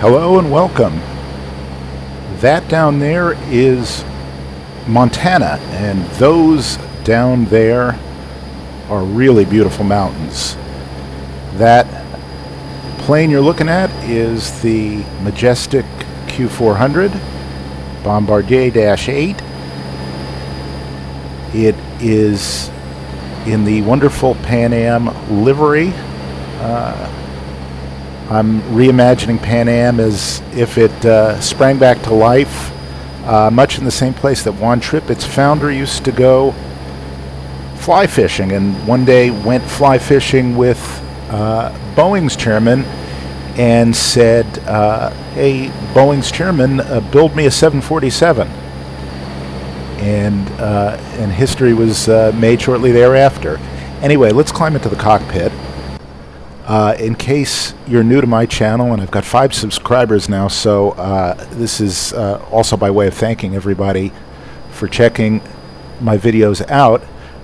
Hello and welcome. That down there is Montana, and those down there are really beautiful mountains. That plane you're looking at is the Majestic Q400 Bombardier-8. It is in the wonderful Pan Am livery. I'm reimagining Pan Am as if it sprang back to life, much in the same place that Juan Tripp, its founder, used to go fly fishing, and one day went fly fishing with Boeing's chairman and said, hey, Boeing's chairman, build me a 747. And history was made shortly thereafter. Anyway, let's climb into the cockpit. In case you're new to my channel, and I've got 5 subscribers now, so this is also by way of thanking everybody for checking my videos out.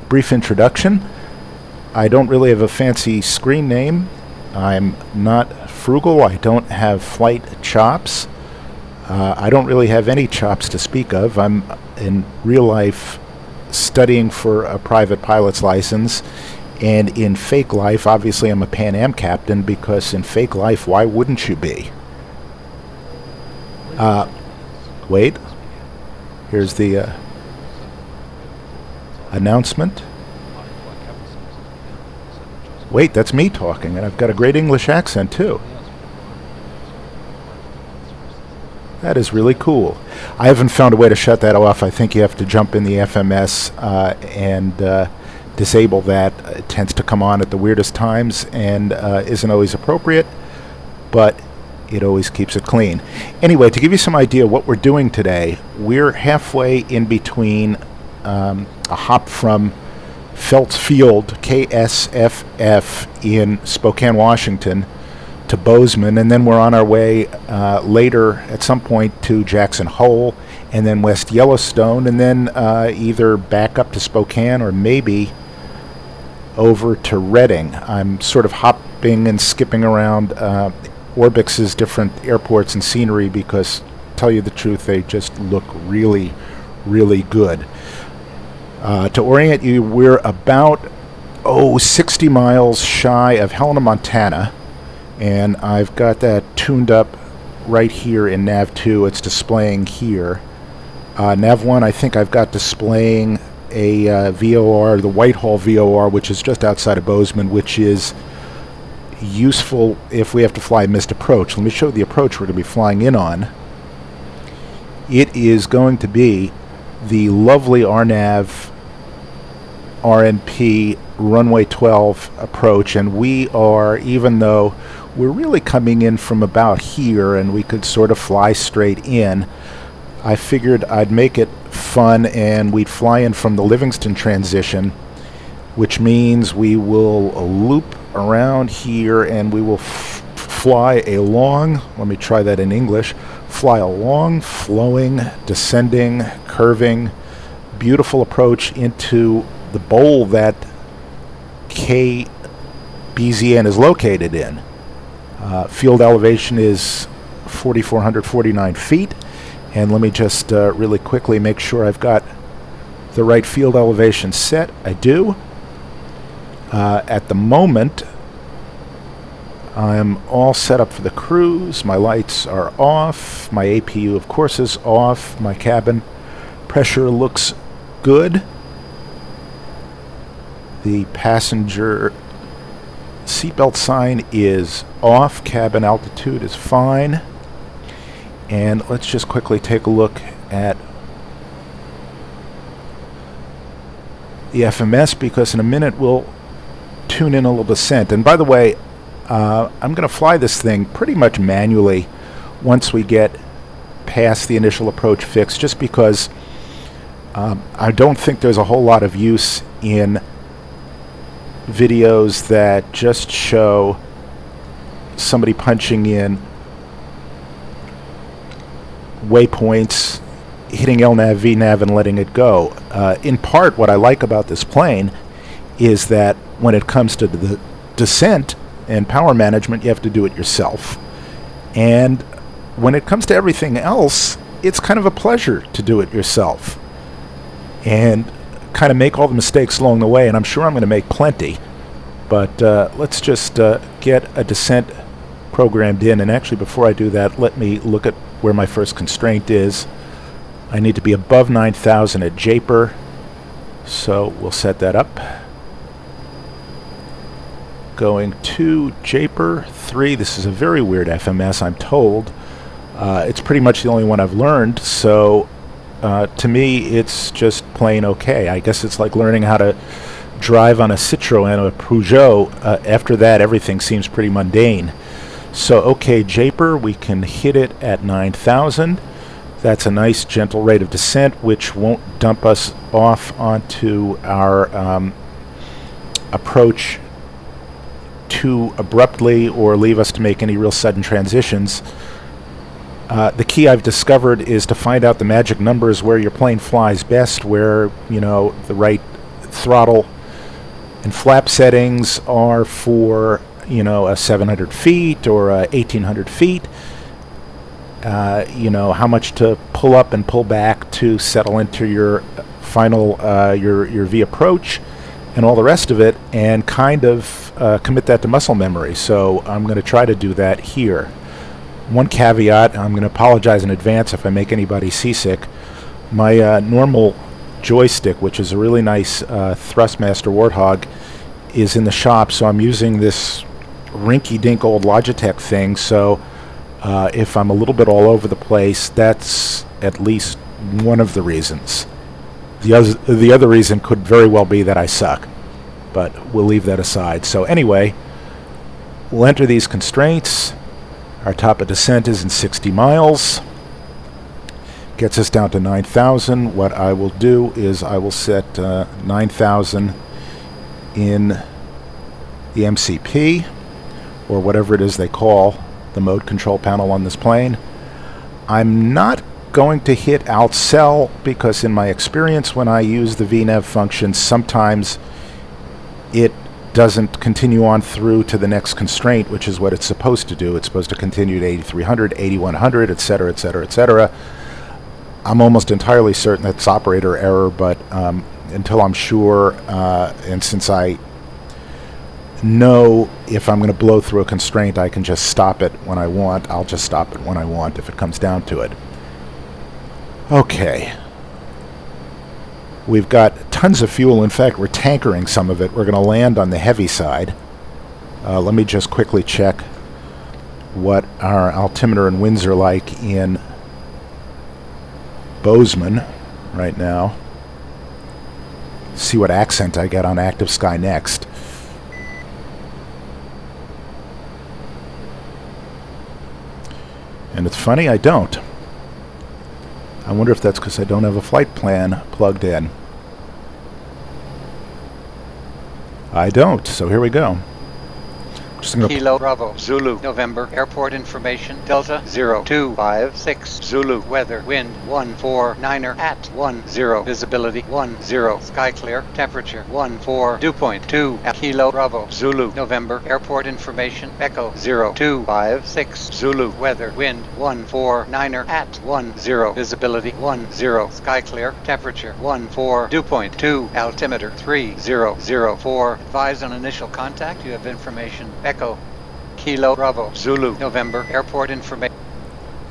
Brief introduction. I don't really have a fancy screen name. I'm not frugal. I don't have flight chops. I don't really have any chops to speak of. I'm in real life studying for a private pilot's license. And in fake life, obviously I'm a Pan Am captain, because in fake life, why wouldn't you be? Wait. Here's the announcement. Wait, that's me talking, and I've got a great English accent, too. That is really cool. I haven't found a way to shut that off. I think you have to jump in the FMS and disable that. It tends to come on at the weirdest times and isn't always appropriate, but it always keeps it clean. Anyway, to give you some idea what we're doing today, we're halfway in between a hop from Feltz Field, KSFF, in Spokane, Washington, to Bozeman, and then we're on our way later at some point to Jackson Hole, and then West Yellowstone, and then either back up to Spokane or maybe over to Redding. I'm sort of hopping and skipping around Orbix's different airports and scenery because, to tell you the truth, they just look really, really good. To orient you, we're about 60 miles shy of Helena, Montana, and I've got that tuned up right here in Nav 2. It's displaying here. Nav 1, I think I've got displaying a VOR, the Whitehall VOR, which is just outside of Bozeman, which is useful if we have to fly a missed approach. Let me show you the approach we're going to be flying in on. It is going to be the lovely RNAV RNP runway 12 approach, and we are, even though we're really coming in from about here and we could sort of fly straight in, I figured I'd make it fun and we'd fly in from the Livingston transition, which means we will loop around here and we will fly a long, let me try that in English, fly a long, flowing, descending, curving, beautiful approach into the bowl that KBZN is located in. Field elevation is 4,449 feet. And let me just really quickly make sure I've got the right field elevation set. I do. At the moment, I'm all set up for the cruise. My lights are off. My APU, of course, is off. My cabin pressure looks good. The passenger seatbelt sign is off. Cabin altitude is fine. And let's just quickly take a look at the FMS, because in a minute we'll tune in a little descent. And by the way, I'm going to fly this thing pretty much manually once we get past the initial approach fix, just because I don't think there's a whole lot of use in videos that just show somebody punching in waypoints, hitting LNAV, VNAV, and letting it go. In part, what I like about this plane is that when it comes to the descent and power management, you have to do it yourself. And when it comes to everything else, it's kind of a pleasure to do it yourself and kind of make all the mistakes along the way, and I'm sure I'm going to make plenty. But let's just get a descent programmed in, and actually before I do that, let me look at where my first constraint is. I need to be above 9,000 at Japer, so we'll set that up. Going to Japer 3. This is a very weird FMS, I'm told. It's pretty much the only one I've learned, so to me it's just plain okay. I guess it's like learning how to drive on a Citroën or a Peugeot. After that, everything seems pretty mundane. So okay, Japer, we can hit it at 9,000. That's a nice gentle rate of descent, which won't dump us off onto our approach too abruptly or leave us to make any real sudden transitions. The key I've discovered is to find out the magic numbers where your plane flies best, where, you know, the right throttle and flap settings are for, you know, a 700 feet or a 1,800 feet. You know, how much to pull up and pull back to settle into your final, your V approach and all the rest of it, and kind of commit that to muscle memory. So I'm going to try to do that here. One caveat, I'm going to apologize in advance if I make anybody seasick. My normal joystick, which is a really nice Thrustmaster Warthog, is in the shop, so I'm using this rinky-dink old Logitech thing, so if I'm a little bit all over the place, that's at least one of the reasons. The other reason could very well be that I suck, but we'll leave that aside. So anyway, we'll enter these constraints. Our top of descent is in 60 miles. Gets us down to 9,000. What I will do is I will set 9,000 in the MCP, or whatever it is they call the mode control panel on this plane. I'm not going to hit outcell because in my experience when I use the VNAV function, sometimes it doesn't continue on through to the next constraint, which is what it's supposed to do. It's supposed to continue to 8,300, 8,100, etc., etc., etc. I'm almost entirely certain that's operator error, but until I'm sure, and since I know if I'm going to blow through a constraint, I can just stop it when I want. I'll just stop it when I want if it comes down to it. Okay. We've got tons of fuel. In fact, we're tankering some of it. We're going to land on the heavy side. Let me just quickly check what our altimeter and winds are like in Bozeman right now. See what accent I get on Active Sky next. And it's funny, I don't. I wonder if that's because I don't have a flight plan plugged in. I don't, so here we go. Just gonna Kilo Bravo Zulu November airport information Delta 0256 Zulu weather wind 149er at 10 visibility 10 sky clear temperature 14 dew point 2 at Kilo Bravo Zulu November airport information Echo 0256 Zulu weather wind 149er at 10 visibility 10 sky clear temperature 14 dew point 2 altimeter 3004 advise on initial contact. You have information Echo Kilo Bravo Zulu November airport information.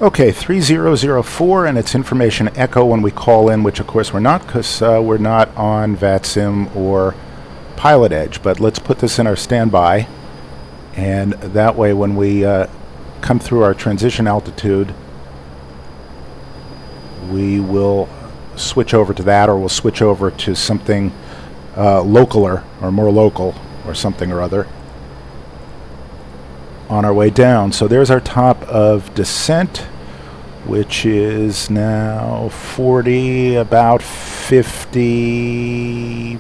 Okay, 3004, and it's information Echo when we call in, which of course we're not, because we're not on VATSIM or Pilot Edge. But let's put this in our standby, and that way when we come through our transition altitude, we will switch over to that, or we'll switch over to something localer or more local or something or other on our way down. So there's our top of descent, which is now 40, about 50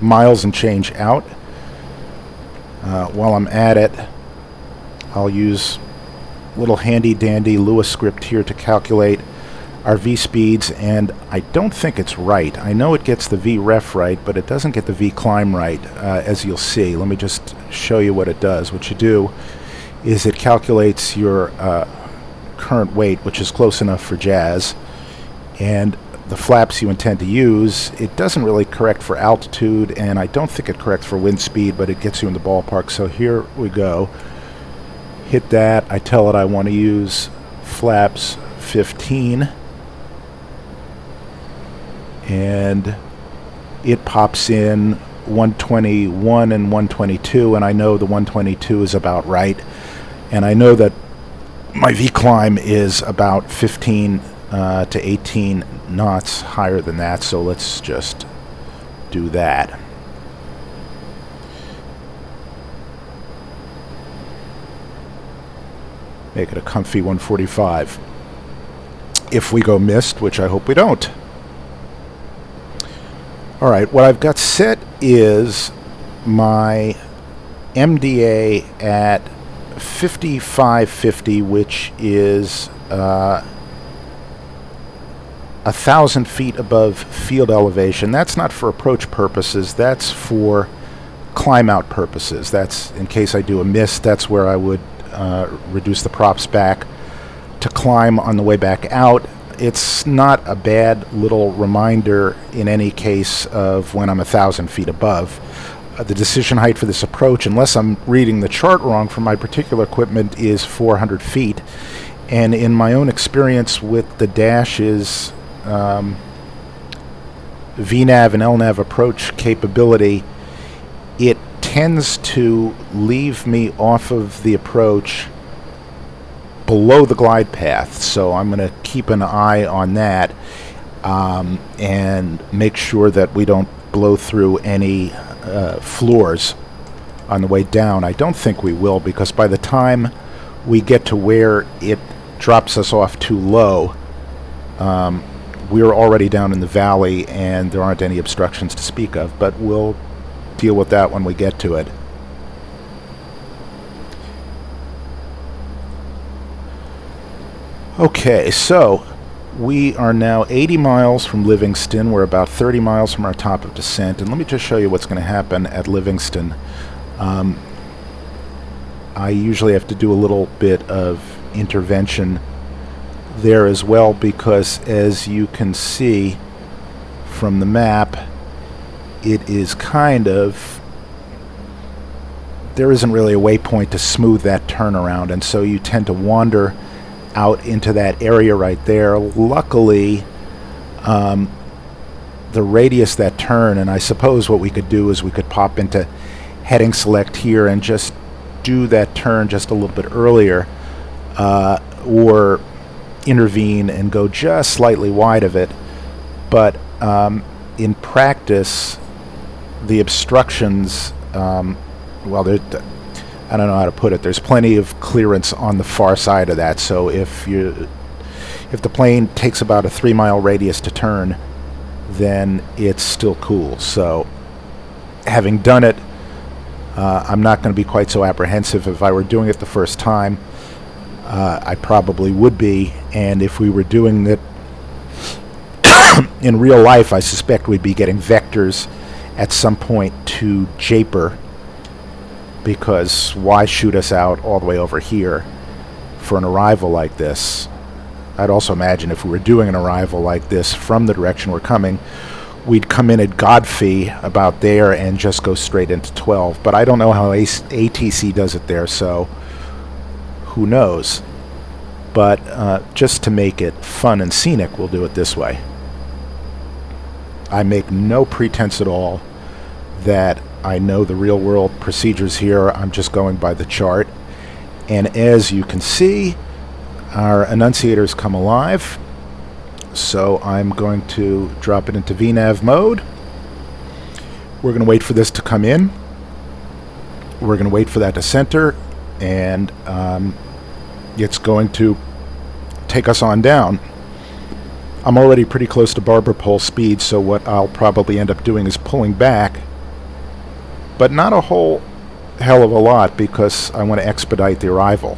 miles and change out. While I'm at it, I'll use a little handy dandy Lewis script here to calculate our V speeds, and I don't think it's right. I know it gets the V ref right, but it doesn't get the V climb right, as you'll see. Let me just show you what it does. What you do is it calculates your current weight, which is close enough for jazz, and the flaps you intend to use. It doesn't really correct for altitude, and I don't think it corrects for wind speed, but it gets you in the ballpark. So here we go. Hit that. I tell it I want to use flaps 15, and it pops in 121 and 122, and I know the 122 is about right, and I know that my V-climb is about 15 to 18 knots higher than that, so let's just do that. Make it a comfy 145. If we go missed, which I hope we don't. Alright, what I've got set is my MDA at 5550, which is 1,000 feet above field elevation. That's not for approach purposes, that's for climb out purposes. That's in case I do a miss, that's where I would reduce the props back to climb on the way back out. It's not a bad little reminder in any case of when I'm 1,000 feet above. The decision height for this approach, unless I'm reading the chart wrong for my particular equipment, is 400 feet. And in my own experience with the Dash's VNAV and LNAV approach capability, it tends to leave me off of the approach below the glide path, so I'm going to keep an eye on that and make sure that we don't blow through any floors on the way down. I don't think we will, because by the time we get to where it drops us off too low, we're already down in the valley and there aren't any obstructions to speak of, but we'll deal with that when we get to it. Okay, so we are now 80 miles from Livingston. We're about 30 miles from our top of descent, and let me just show you what's going to happen at Livingston. I usually have to do a little bit of intervention there as well, because as you can see from the map, it is kind of, there isn't really a waypoint to smooth that turnaround, and so you tend to wander out into that area right there. Luckily, the radius that turn, and I suppose what we could do is we could pop into heading select here and just do that turn just a little bit earlier, or intervene and go just slightly wide of it. But in practice, the obstructions, well, I don't know how to put it. There's plenty of clearance on the far side of that. So if the plane takes about a 3-mile radius to turn, then it's still cool. So having done it, I'm not going to be quite so apprehensive. If I were doing it the first time, I probably would be. And if we were doing it in real life, I suspect we'd be getting vectors at some point to Japer, because why shoot us out all the way over here for an arrival like this? I'd also imagine if we were doing an arrival like this from the direction we're coming, we'd come in at Godfrey about there and just go straight into 12. But I don't know how ATC does it there, so who knows? But just to make it fun and scenic, we'll do it this way. I make no pretense at all that I know the real world procedures here. I'm just going by the chart. And as you can see, our annunciator's come alive. So I'm going to drop it into VNAV mode. We're going to wait for this to come in. We're going to wait for that to center, and it's going to take us on down. I'm already pretty close to barber pole speed, so what I'll probably end up doing is pulling back, but not a whole hell of a lot, because I want to expedite the arrival.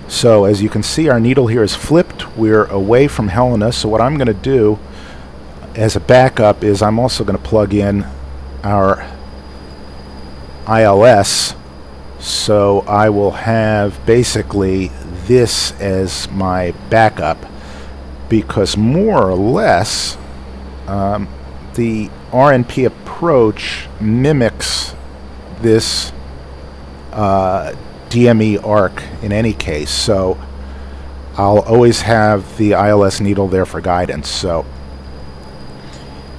So as you can see, our needle here is flipped. We're away from Helena, so what I'm going to do as a backup is I'm also going to plug in our ILS, so I will have basically this as my backup, because more or less the RNP approach mimics this DME arc in any case, so I'll always have the ILS needle there for guidance. So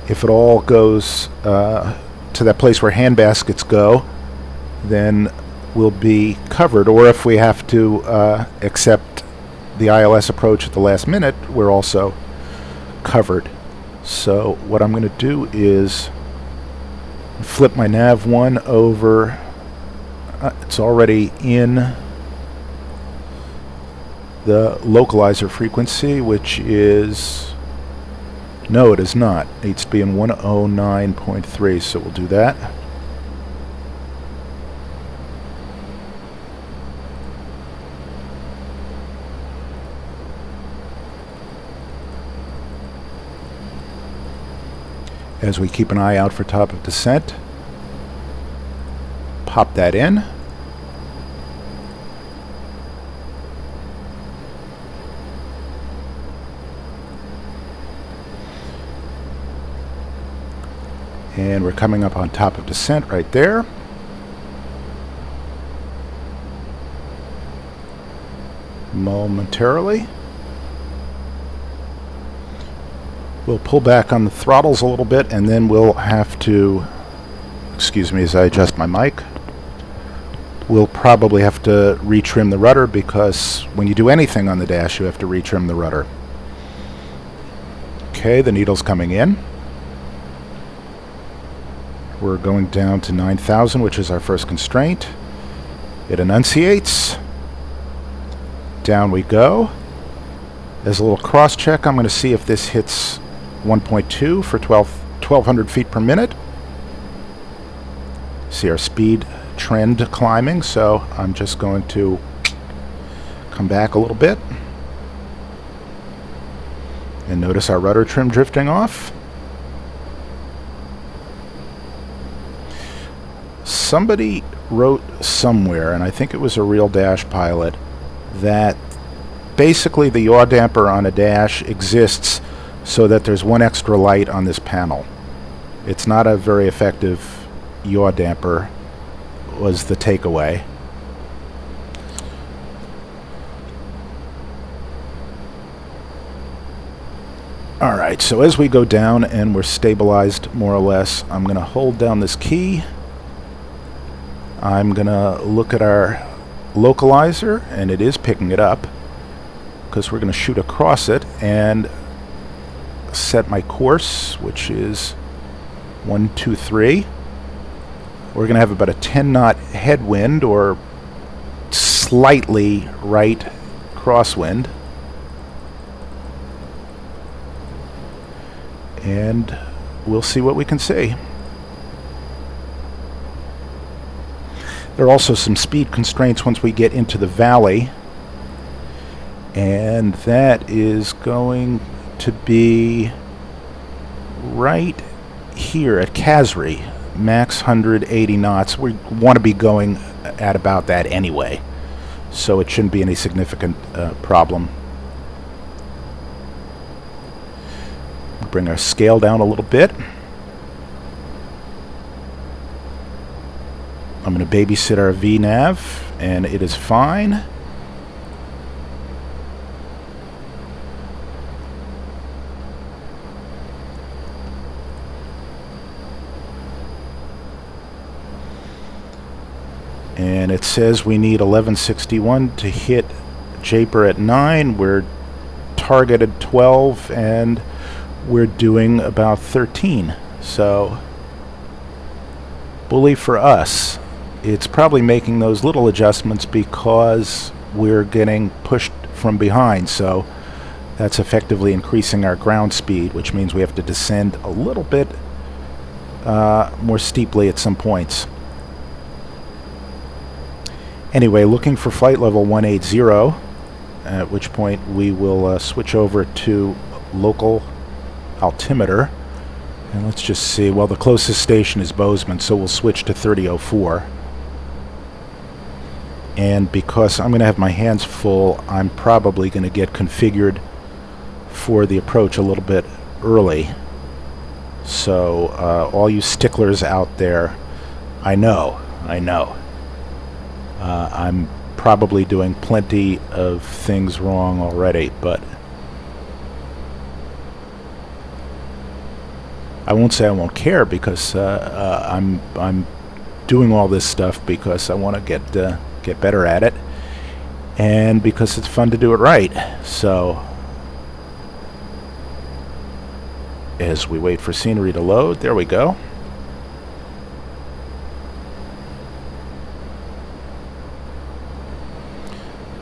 if it all goes to that place where hand baskets go, then we'll be covered. Or if we have to accept the ILS approach at the last minute, we're also covered. So what I'm going to do is flip my nav 1 over. It's already in the localizer frequency, which is, no, it is not. It needs to be in 109.3, so we'll do that. As we keep an eye out for top of descent, pop that in. And we're coming up on top of descent right there. Momentarily. We'll pull back on the throttles a little bit, and then we'll have to, excuse me as I adjust my mic, we'll probably have to retrim the rudder, because when you do anything on the dash you have to retrim the rudder. Okay, the needle's coming in. We're going down to 9,000, which is our first constraint. It enunciates. Down we go. As a little cross check, I'm going to see if this hits 1.2 for 1,200 feet per minute. See our speed trend climbing, so I'm just going to come back a little bit. And notice our rudder trim drifting off. Somebody wrote somewhere, and I think it was a real dash pilot, that basically the yaw damper on a dash exists so that there's one extra light on this panel. It's not a very effective yaw damper, was the takeaway. Alright, so as we go down and we're stabilized more or less, I'm going to hold down this key. I'm going to look at our localizer, and it is picking it up, because we're going to shoot across it and set my course, which is 123. We're going to have about a 10 knot headwind, or slightly right crosswind. And we'll see what we can see. There are also some speed constraints once we get into the valley, and that is going to be right here at Kasri, max 180 knots. We want to be going at about that anyway, so it shouldn't be any significant problem. Bring our scale down a little bit. I'm going to babysit our VNAV, and it is fine. And it says we need 1161 to hit Japer at 9. We're targeted 12, and we're doing about 13. So, bully for us. It's probably making those little adjustments because we're getting pushed from behind, so that's effectively increasing our ground speed, which means we have to descend a little bit more steeply at some points. Anyway, looking for flight level 180, at which point we will switch over to local altimeter. And let's just see, well, the closest station is Bozeman, so we'll switch to 3004. And because I'm going to have my hands full, I'm probably going to get configured for the approach a little bit early. So all you sticklers out there, I know. I'm probably doing plenty of things wrong already, but I won't say I won't care, because I'm doing all this stuff because I want to get better at it, and because it's fun to do it right. So as we wait for scenery to load, there we go.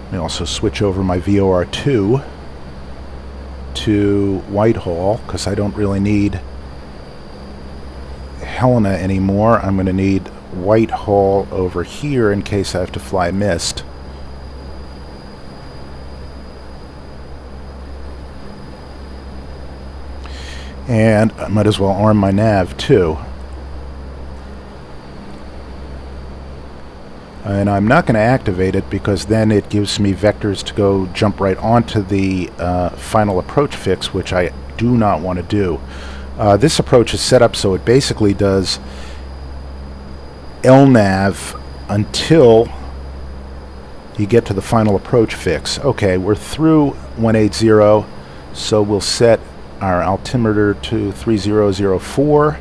Let me also switch over my VOR2 to Whitehall, because I don't really need Helena anymore. I'm going to need Whitehall over here in case I have to fly mist. And I might as well arm my nav too. And I'm not going to activate it, because then it gives me vectors to go jump right onto the final approach fix, which I do not want to do. This approach is set up so it basically does LNAV until you get to the final approach fix. Okay, we're through 180, so we'll set our altimeter to 3004.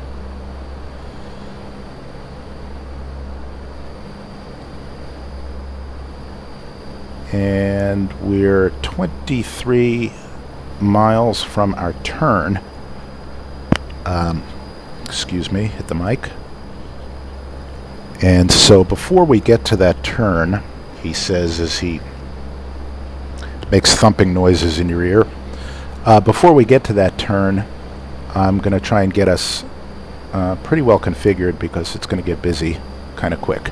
And we're 23 miles from our turn. Excuse me, hit the mic. And so before we get to that turn, he says as he makes thumping noises in your ear, before we get to that turn, I'm going to try and get us pretty well configured, because it's going to get busy kind of quick.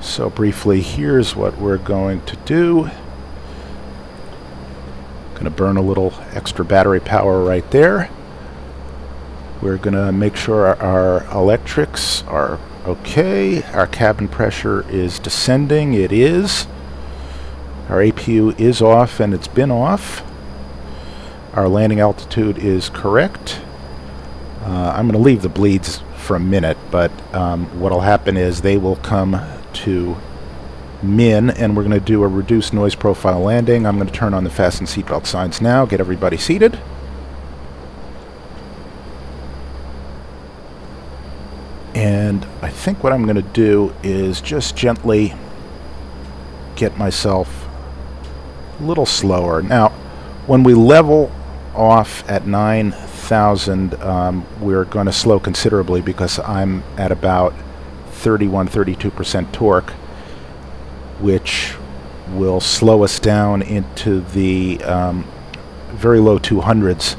So briefly, here's what we're going to do. Going to burn a little extra battery power right there. We're going to make sure our electrics are okay. Our cabin pressure is descending. It is. Our APU is off, and it's been off. Our landing altitude is correct. I'm going to leave the bleeds for a minute, but what will happen is they will come to min, and we're going to do a reduced noise profile landing. I'm going to turn on the fasten seatbelt signs now, get everybody seated. And I think what I'm going to do is just gently get myself a little slower. Now, when we level off at 9,000, we're going to slow considerably, because I'm at about 32% torque, which will slow us down into the very low 200s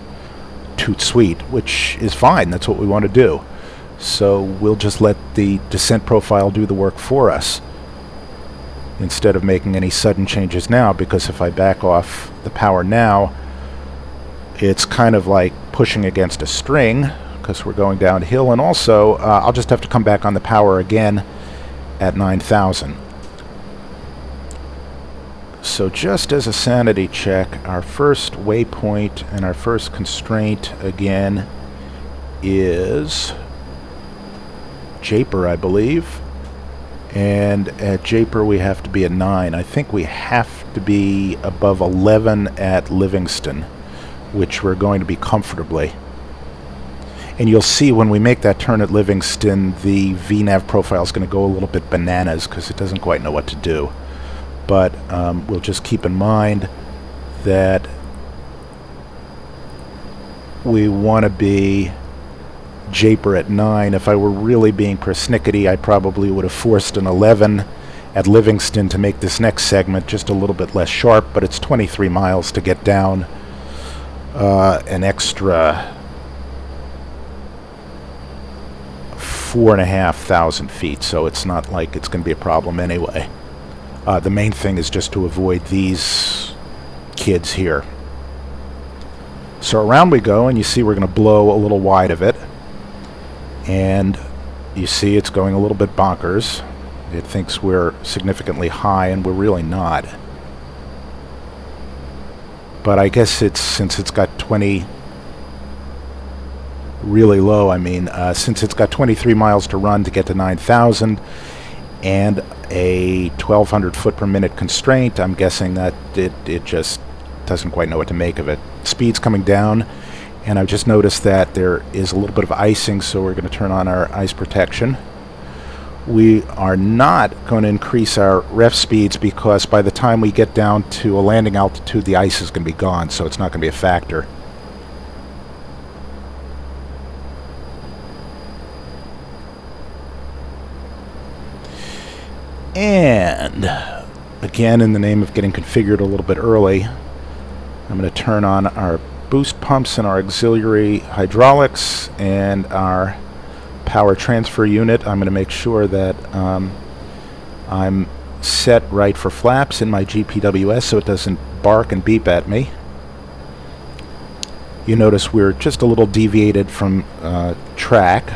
toot sweet, which is fine. That's what we want to do. So we'll just let the descent profile do the work for us, instead of making any sudden changes now, because if I back off the power now, it's kind of like pushing against a string, because we're going downhill. And also, I'll just have to come back on the power again at 9,000. So just as a sanity check, our first waypoint and our first constraint again is Japer, I believe. And at Japer we have to be at 9. I think we have to be above 11 at Livingston, which we're going to be comfortably. And you'll see when we make that turn at Livingston, the VNAV profile is going to go a little bit bananas, because it doesn't quite know what to do. But we'll just keep in mind that we want to be Japer at 9. If I were really being persnickety, I probably would have forced an 11 at Livingston to make this next segment just a little bit less sharp, but it's 23 miles to get down an extra 4,500 feet, so it's not like it's going to be a problem anyway. The main thing is just to avoid these kids here. So around we go, and you see we're going to blow a little wide of it. And you see it's going a little bit bonkers. It thinks we're significantly high, and we're really not. But I guess since it's got 20... really low, I mean, since it's got 23 miles to run to get to 9,000 and a 1,200 foot per minute constraint, I'm guessing that it just doesn't quite know what to make of it. Speed's coming down, and I've just noticed that there is a little bit of icing, so we're going to turn on our ice protection. We are not going to increase our ref speeds because by the time we get down to a landing altitude, the ice is going to be gone, so it's not going to be a factor. And again, in the name of getting configured a little bit early, I'm going to turn on our boost pumps and our auxiliary hydraulics and our power transfer unit. I'm going to make sure that I'm set right for flaps in my GPWS so it doesn't bark and beep at me. You notice we're just a little deviated from track,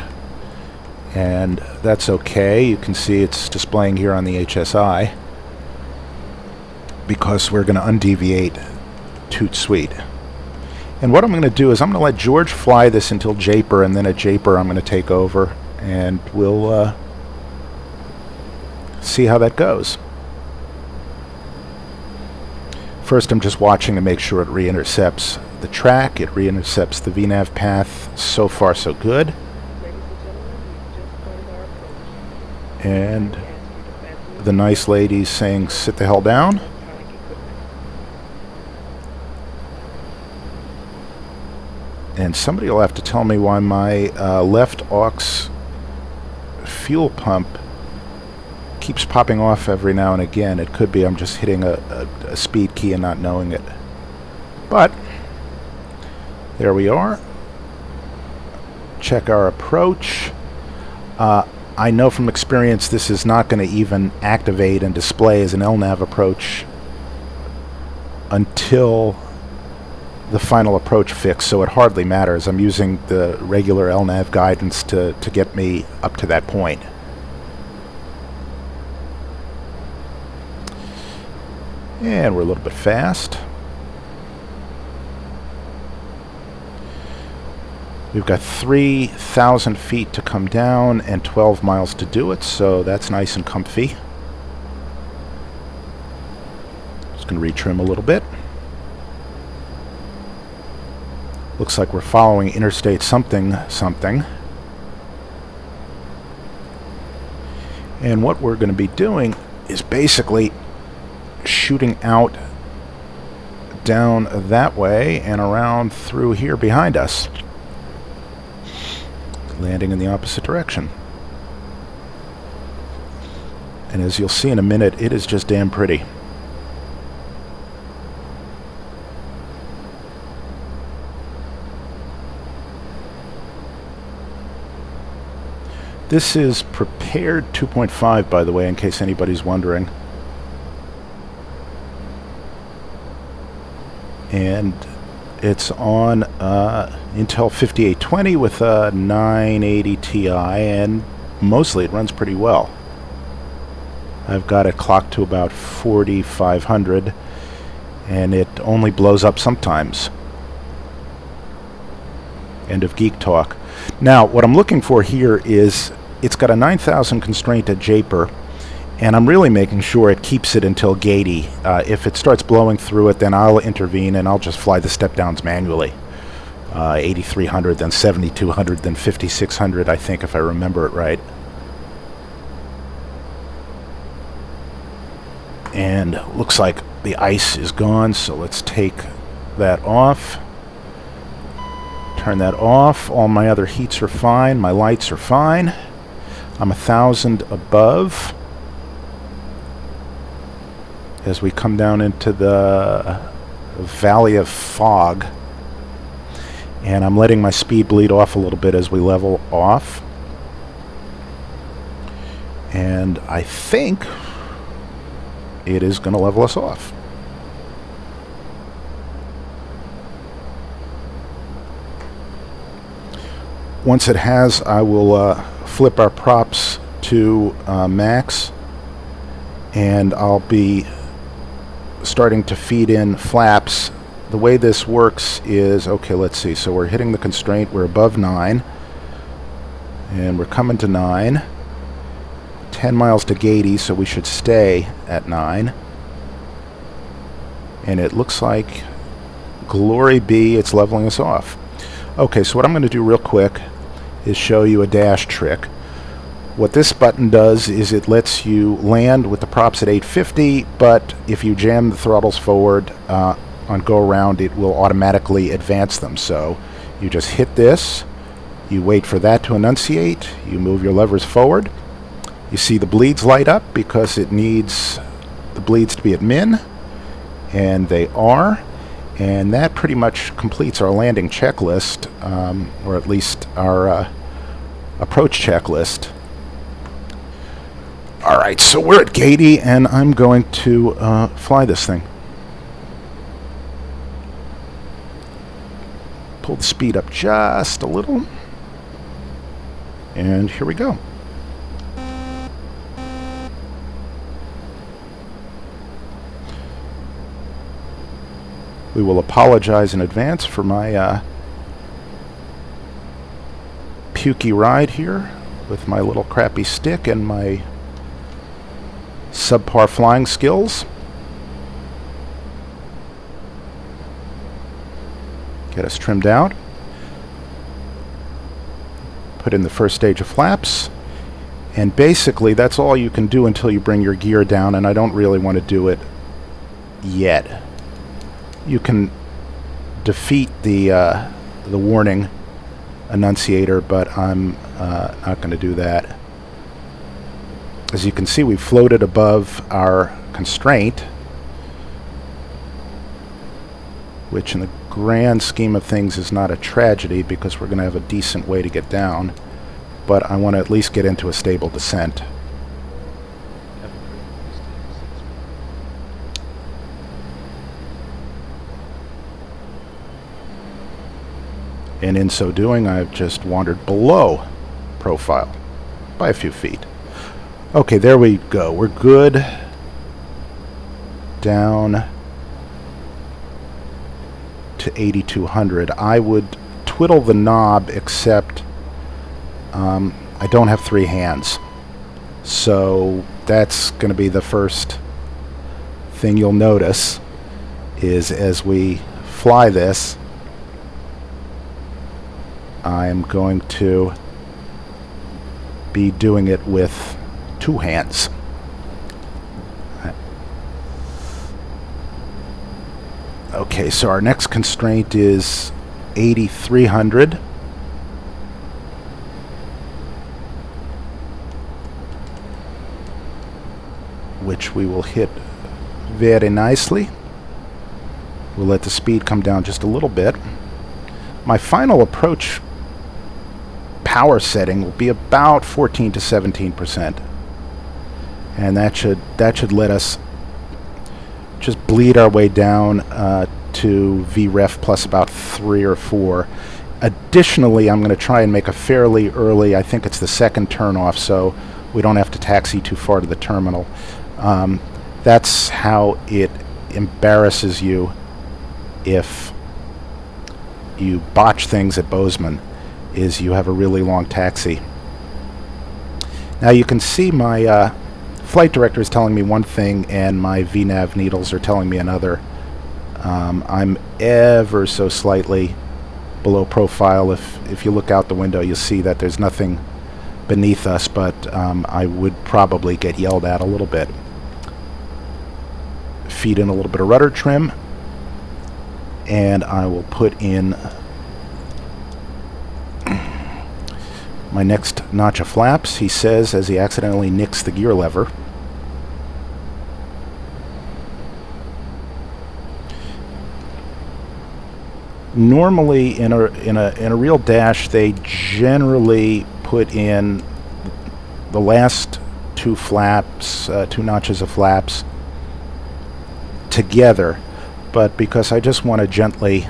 and that's okay. You can see it's displaying here on the HSI because we're going to undeviate toot sweet. And what I'm going to do is I'm going to let George fly this until Japer, and then at Japer I'm going to take over, and we'll see how that goes. First, I'm just watching to make sure it re-intercepts the track, it re-intercepts the VNAV path. So far, so good. And the nice lady's saying, sit the hell down. And somebody will have to tell me why my left aux fuel pump keeps popping off every now and again. It could be I'm just hitting a speed key and not knowing it. But there we are. Check our approach. I know from experience this is not going to even activate and display as an LNAV approach until the final approach fix, so it hardly matters. I'm using the regular LNAV guidance to get me up to that point. And we're a little bit fast. We've got 3,000 feet to come down and 12 miles to do it, so that's nice and comfy. Just going to retrim a little bit. Looks like we're following Interstate something. And what we're going to be doing is basically shooting out down that way and around through here behind us, landing in the opposite direction. And as you'll see in a minute, it is just damn pretty. This is prepared 2.5, by the way, in case anybody's wondering. And it's on Intel 5820 with a 980 Ti, and mostly it runs pretty well. I've got it clocked to about 4,500, and it only blows up sometimes. End of geek talk. Now, what I'm looking for here is it's got a 9,000 constraint at Japer, and I'm really making sure it keeps it until Gady. If it starts blowing through it, then I'll intervene and I'll just fly the step downs manually. 8,300, then 7,200, then 5,600, I think, if I remember it right. And looks like the ice is gone, so let's take that off. Turn that off. All my other heats are fine. My lights are fine. I'm 1,000 above. As we come down into the valley of fog. And I'm letting my speed bleed off a little bit as we level off. And I think it is going to level us off. It is going to level us off. Once it has, I will flip our props to max, and I'll be starting to feed in flaps. The way this works is, okay, let's see, so we're hitting the constraint, we're above 9, and we're coming to 9, 10 miles to Gady, so we should stay at 9, and it looks like, glory be, it's leveling us off. Okay, so what I'm going to do real quick is show you a dash trick. What this button does is it lets you land with the props at 850, but if you jam the throttles forward on go around, it will automatically advance them. So you just hit this, you wait for that to enunciate, you move your levers forward, you see the bleeds light up because it needs the bleeds to be at min, and they are, and that pretty much completes our landing checklist, or at least our approach checklist. Alright, so we're at Gady, and I'm going to fly this thing. Pull the speed up just a little. And here we go. We will apologize in advance for my pukey ride here with my little crappy stick and my subpar flying skills. Get us trimmed out. Put in the first stage of flaps. And basically that's all you can do until you bring your gear down, and I don't really want to do it yet. You can defeat the warning enunciator, but I'm not going to do that. As you can see, we floated above our constraint, which in the grand scheme of things is not a tragedy because we're going to have a decent way to get down, but I want to at least get into a stable descent. And in so doing, I've just wandered below profile by a few feet. Okay, there we go. We're good. Down to 8,200. I would twiddle the knob, except I don't have 3 hands. So that's going to be the first thing you'll notice, is as we fly this, I'm going to be doing it with 2 hands. Okay, so our next constraint is 8,300. Which we will hit very nicely. We'll let the speed come down just a little bit. My final approach power setting will be about 14 to 17%. And that should let us just bleed our way down to VREF plus about 3 or 4. Additionally, I'm going to try and make a fairly early, I think it's the second turnoff, so we don't have to taxi too far to the terminal. That's how it embarrasses you if you botch things at Bozeman, is you have a really long taxi. Now you can see my flight director is telling me one thing and my VNAV needles are telling me another. I'm ever so slightly below profile. If you look out the window, you'll see that there's nothing beneath us, but I would probably get yelled at a little bit. Feed in a little bit of rudder trim, and I will put in my next notch of flaps, he says, as he accidentally nicks the gear lever. Normally in a real dash, they generally put in the last 2 flaps, 2 notches of flaps together, but because I just want to gently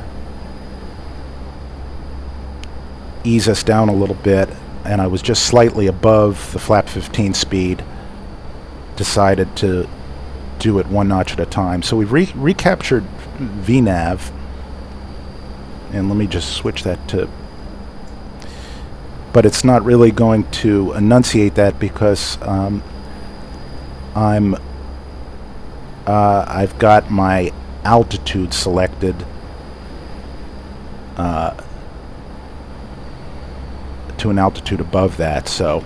ease us down a little bit, and I was just slightly above the flap 15 speed, decided to do it one notch at a time. So we've recaptured VNAV, and let me just switch that to, but it's not really going to enunciate that because I've got my altitude selected to an altitude above that, so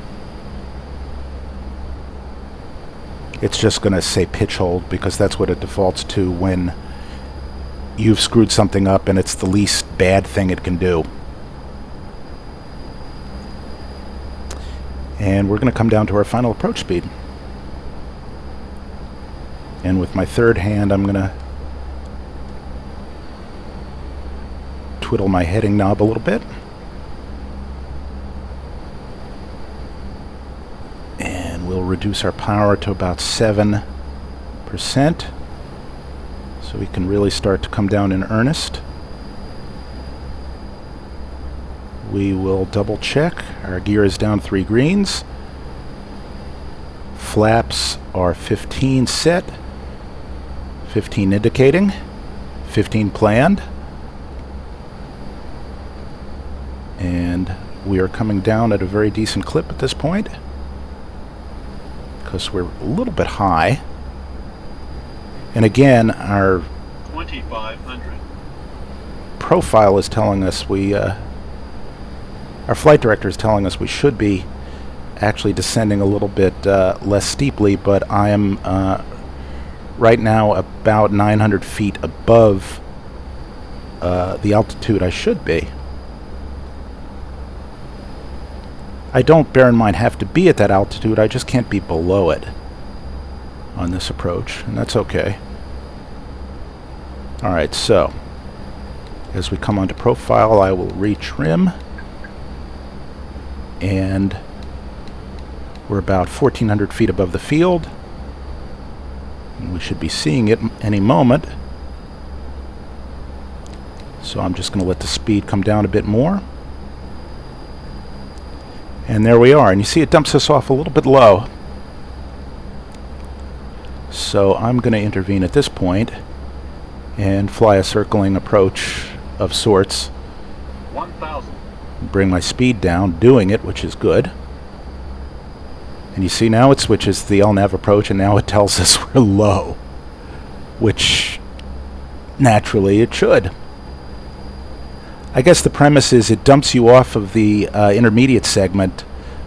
it's just going to say pitch hold because that's what it defaults to when you've screwed something up and it's the least bad thing it can do. And we're going to come down to our final approach speed. And with my third hand, I'm going to twiddle my heading knob a little bit. And we'll reduce our power to about 7%, so we can really start to come down in earnest. We will double check. Our gear is down 3 greens. Flaps are 15 set, 15 indicating, 15 planned. And we are coming down at a very decent clip at this point because we're a little bit high. And again, our 2500 profile is telling us our flight director is telling us we should be actually descending a little bit less steeply, but I am right now about 900 feet above the altitude I should be. I don't, bear in mind, have to be at that altitude, I just can't be below it on this approach, and that's okay. Alright, so as we come onto profile, I will retrim, and we're about 1,400 feet above the field, and we should be seeing it any moment. So I'm just going to let the speed come down a bit more. And there we are, and you see it dumps us off a little bit low. So I'm going to intervene at this point and fly a circling approach of sorts. 1000. Bring my speed down, doing it, which is good. And you see now it switches the RNAV approach, and now it tells us we're low, which naturally it should. I guess the premise is it dumps you off of the intermediate segment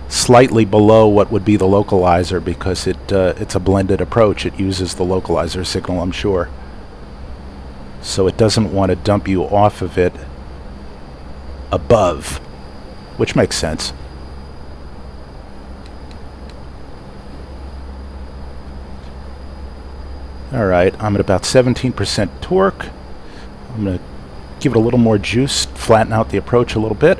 slightly below what would be the localizer because it's a blended approach. It uses the localizer signal, I'm sure. So it doesn't want to dump you off of it above, which makes sense. Alright, I'm at about 17% torque. I'm going to give it a little more juice, flatten out the approach a little bit.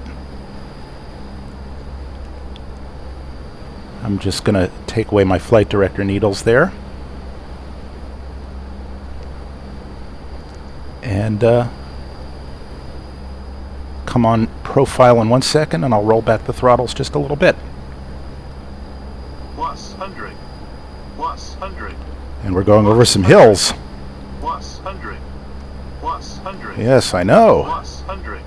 I'm just going to take away my flight director needles there. And come on profile in 1 second, and I'll roll back the throttles just a little bit. Plus 100. Plus 100. And we're going over some hills. Plus 100. Plus 100. Yes, I know. Plus 100.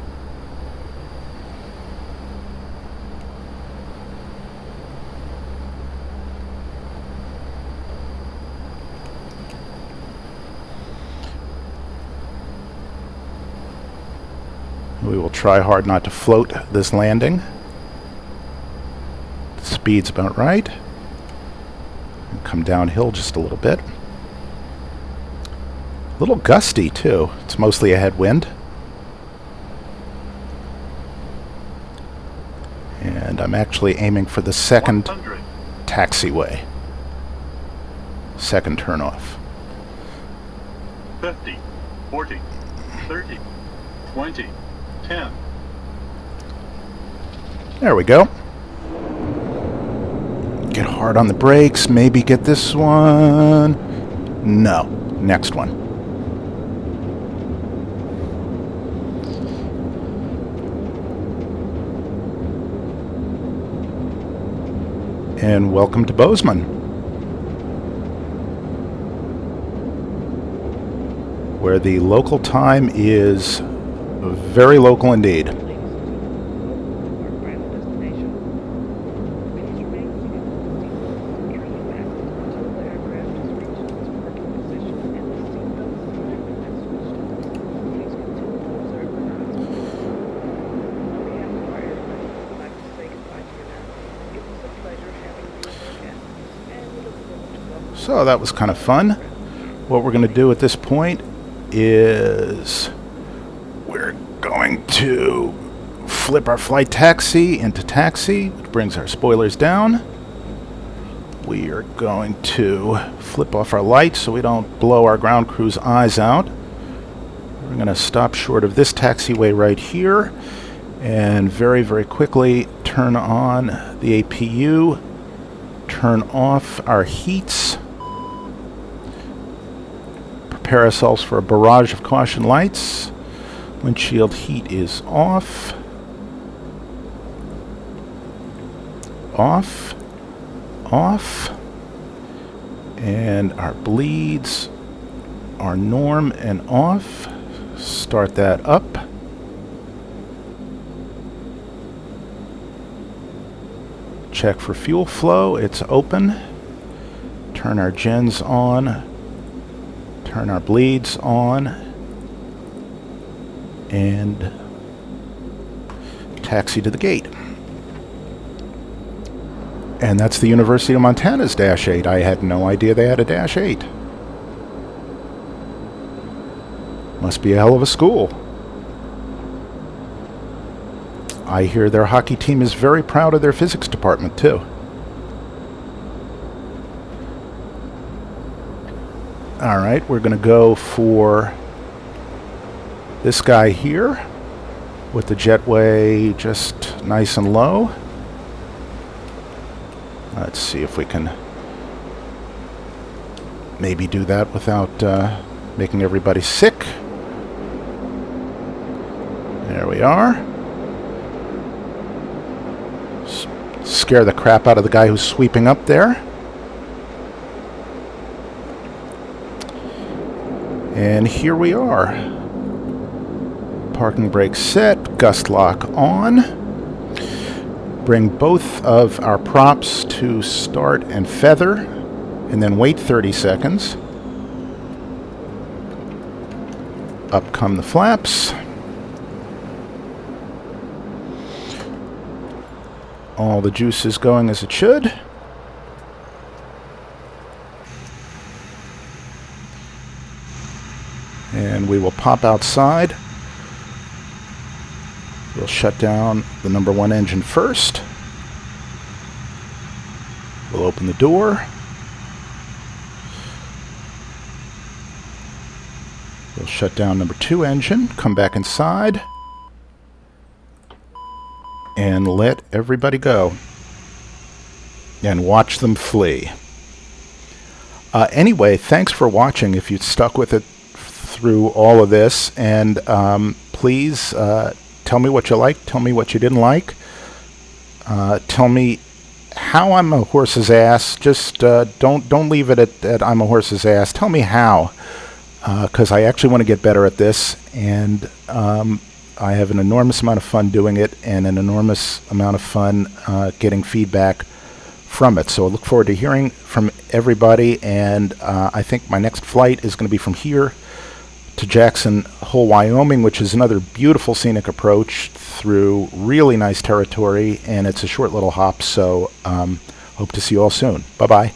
We will try hard not to float this landing. The speed's about right. And come downhill just a little bit. A little gusty too. It's mostly a headwind. And I'm actually aiming for the second 100. taxiway. Second turnoff. 50. 40. 30. 20. 10. There we go. Get hard on the brakes. Maybe get this one. No. Next one. and welcome to Bozeman, where the local time is very local indeed. So that was kind of fun. What we're going to do at this point is we're going to flip our flight taxi into taxi, which brings our spoilers down. We are going to flip off our lights so we don't blow our ground crew's eyes out. We're going to stop short of this taxiway right here and very, very quickly turn on the APU, turn off our heats, prepare ourselves for a barrage of caution lights. Windshield heat is off. Off. Off. And our bleeds are norm and off. Start that up. Check for fuel flow. It's open. Turn our gens on. Turn our bleeds on, and taxi to the gate. And that's the University of Montana's Dash 8. I had no idea they had a Dash 8. Must be a hell of a school. I hear their hockey team is very proud of their physics department, too. Alright, we're going to go for this guy here with the jetway just nice and low. Let's see if we can maybe do that without making everybody sick. There we are. Scare the crap out of the guy who's sweeping up there. And here we are. Parking brake set, gust lock on. Bring both of our props to start and feather, and then wait 30 seconds. Up come the flaps. All the juice is going as it should. And we will pop outside. We'll shut down the number 1 engine first. We'll open the door. We'll shut down number 2 engine, come back inside, and let everybody go. And watch them flee. Anyway, thanks for watching if you stuck with it through all of this, and please tell me what you liked, tell me what you didn't like, tell me how I'm a horse's ass. Just don't leave it at I'm a horse's ass. Tell me how, because I actually want to get better at this, and I have an enormous amount of fun doing it and an enormous amount of fun getting feedback from it. So I look forward to hearing from everybody, and I think my next flight is going to be from here to Jackson Hole, Wyoming, which is another beautiful scenic approach through really nice territory, and it's a short little hop, so hope to see you all soon. Bye-bye.